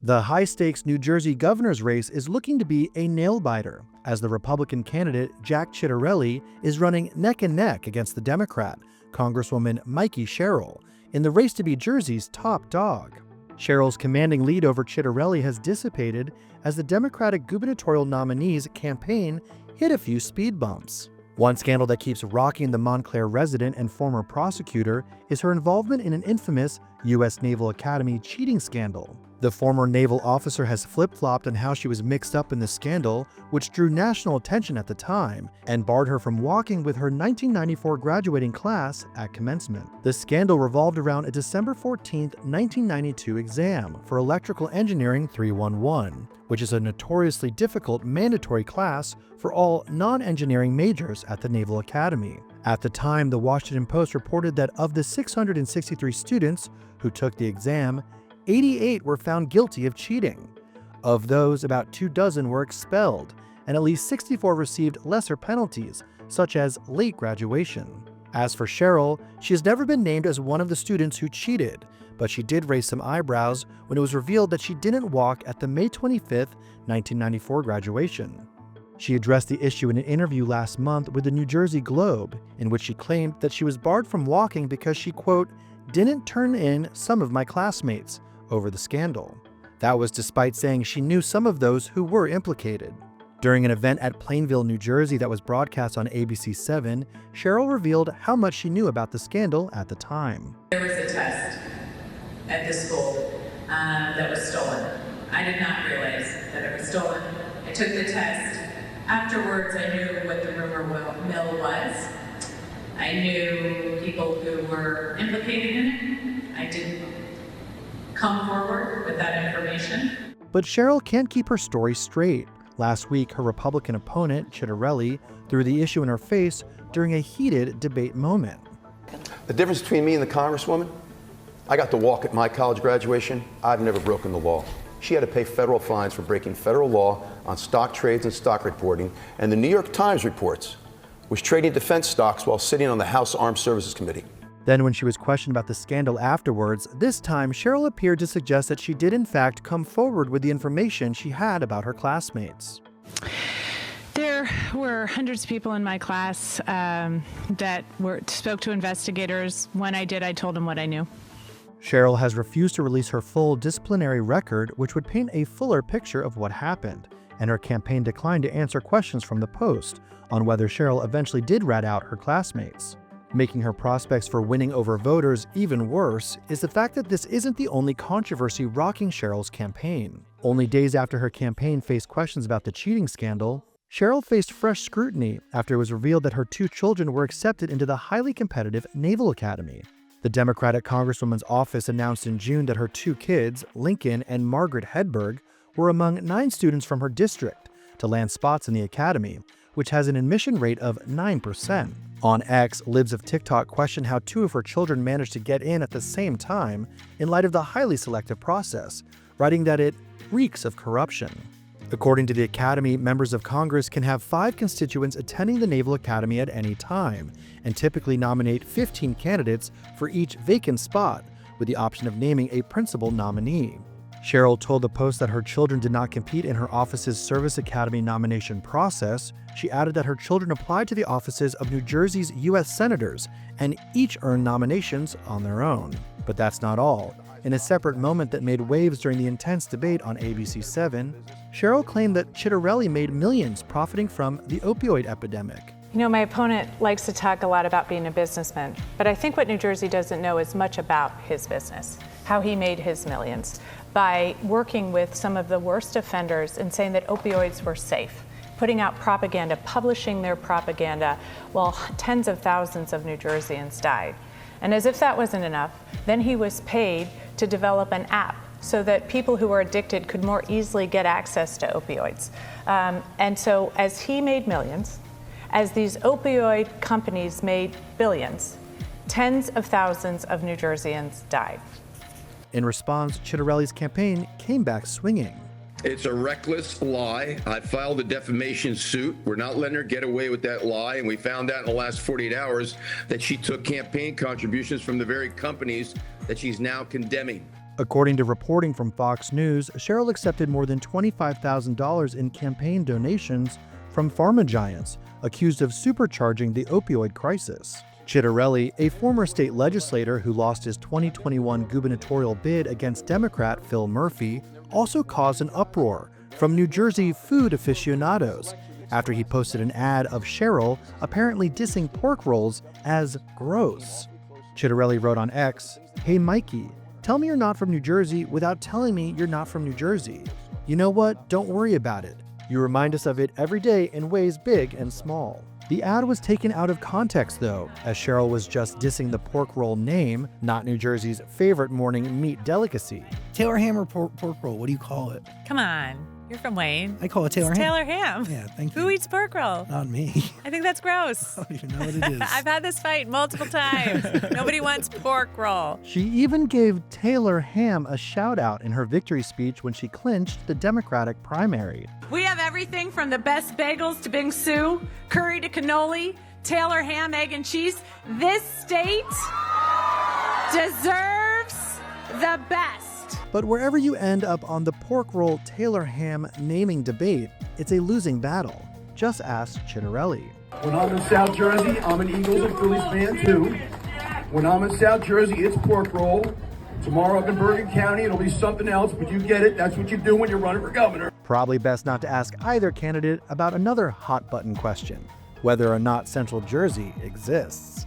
The high-stakes New Jersey governor's race is looking to be a nail-biter, as the Republican candidate Jack Ciattarelli is running neck and neck against the Democrat, Congresswoman Mikie Sherrill, in the race to be Jersey's top dog. Sherrill's commanding lead over Ciattarelli has dissipated as the Democratic gubernatorial nominee's campaign hit a few speed bumps. One scandal that keeps rocking the Montclair resident and former prosecutor is her involvement in an infamous US Naval Academy cheating scandal. The former naval officer has flip-flopped on how she was mixed up in the scandal, which drew national attention at the time and barred her from walking with her 1994 graduating class at commencement. The scandal revolved around a December 14, 1992 exam for Electrical Engineering 311, which is a notoriously difficult mandatory class for all non-engineering majors at the Naval Academy. At the time, the Washington Post reported that of the 663 students who took the exam, 88 were found guilty of cheating. Of those, about 24 were expelled, and at least 64 received lesser penalties, such as late graduation. As for Sherrill, she has never been named as one of the students who cheated, but she did raise some eyebrows when it was revealed that she didn't walk at the May 25, 1994 graduation. She addressed the issue in an interview last month with the New Jersey Globe, in which she claimed that she was barred from walking because she, quote, didn't turn in some of my classmates over the scandal. That was despite saying she knew some of those who were implicated. During an event at Plainville, New Jersey that was broadcast on ABC7, Sherrill revealed how much she knew about the scandal at the time. There was a test at the school that was stolen. I did not realize that it was stolen. I took the test. Afterwards, I knew what the rumor mill was. I knew people who were implicated in it. I didn't come forward with that information. But Sherrill can't keep her story straight. Last week, her Republican opponent, Ciattarelli, threw the issue in her face during a heated debate moment. The difference between me and the Congresswoman, I got to walk at my college graduation. I've never broken the law. She had to pay federal fines for breaking federal law on stock trades and stock reporting, and the New York Times reports was trading defense stocks while sitting on the House Armed Services Committee. Then when she was questioned about the scandal afterwards, this time Sherrill appeared to suggest that she did in fact come forward with the information she had about her classmates. There were hundreds of people in my class that spoke to investigators. When I did, I told them what I knew. Sherrill has refused to release her full disciplinary record, which would paint a fuller picture of what happened, and her campaign declined to answer questions from the Post on whether Sherrill eventually did rat out her classmates. Making her prospects for winning over voters even worse is the fact that this isn't the only controversy rocking Sherrill's campaign. Only days after her campaign faced questions about the cheating scandal, Sherrill faced fresh scrutiny after it was revealed that her 2 children were accepted into the highly competitive Naval Academy. The Democratic Congresswoman's office announced in June that her 2 kids, Lincoln and Margaret Hedberg, were among 9 students from her district to land spots in the academy, which has an admission rate of 9%. On X, libs of TikTok questioned how 2 of her children managed to get in at the same time in light of the highly selective process, writing that it reeks of corruption. According to the Academy, members of Congress can have 5 constituents attending the Naval Academy at any time, and typically nominate 15 candidates for each vacant spot, with the option of naming a principal nominee. Sherrill told the Post that her children did not compete in her office's Service Academy nomination process. She added that her children applied to the offices of New Jersey's U.S. senators and each earned nominations on their own. But that's not all. In a separate moment that made waves during the intense debate on ABC7, Sherrill claimed that Ciattarelli made millions profiting from the opioid epidemic. You know, my opponent likes to talk a lot about being a businessman, but I think what New Jersey doesn't know is much about his business, how he made his millions, by working with some of the worst offenders and saying that opioids were safe, putting out propaganda, publishing their propaganda, while tens of thousands of New Jerseyans died. And as if that wasn't enough, then he was paid to develop an app so that people who were addicted could more easily get access to opioids. And so as he made millions, as these opioid companies made billions, tens of thousands of New Jerseyans died. In response, Ciattarelli's campaign came back swinging. It's a reckless lie. I filed a defamation suit. We're not letting her get away with that lie. And we found out in the last 48 hours that she took campaign contributions from the very companies that she's now condemning. According to reporting from Fox News, Sherrill accepted more than $25,000 in campaign donations from pharma giants accused of supercharging the opioid crisis. Ciattarelli, a former state legislator who lost his 2021 gubernatorial bid against Democrat Phil Murphy, also caused an uproar from New Jersey food aficionados after he posted an ad of Sherrill apparently dissing pork rolls as gross. Ciattarelli wrote on X, "Hey Mikey, tell me you're not from New Jersey without telling me you're not from New Jersey. You know what? Don't worry about it. You remind us of it every day in ways big and small." The ad was taken out of context though, as Sherrill was just dissing the pork roll name, not New Jersey's favorite morning meat delicacy. Taylor ham or pork roll? What do you call it? Come on. You're from Wayne. I call it Taylor It's ham. Taylor ham. Yeah, thank you. Who eats pork roll? Not me. I think that's gross. I don't even know what it is. I've had this fight multiple times. Nobody wants pork roll. She even gave Taylor Ham a shout out in her victory speech when she clinched the Democratic primary. We have everything from the best bagels to Bing Su, curry to cannoli, Taylor ham, egg, and cheese. This state deserves the best. But wherever you end up on the pork roll Taylor Ham naming debate, it's a losing battle. Just ask Ciattarelli. When I'm in South Jersey, I'm an Eagles and Phillies fan too. When I'm in South Jersey, it's pork roll. Tomorrow up in Bergen County, it'll be something else, but you get it. That's what you do when you're running for governor. Probably best not to ask either candidate about another hot button question, whether or not Central Jersey exists.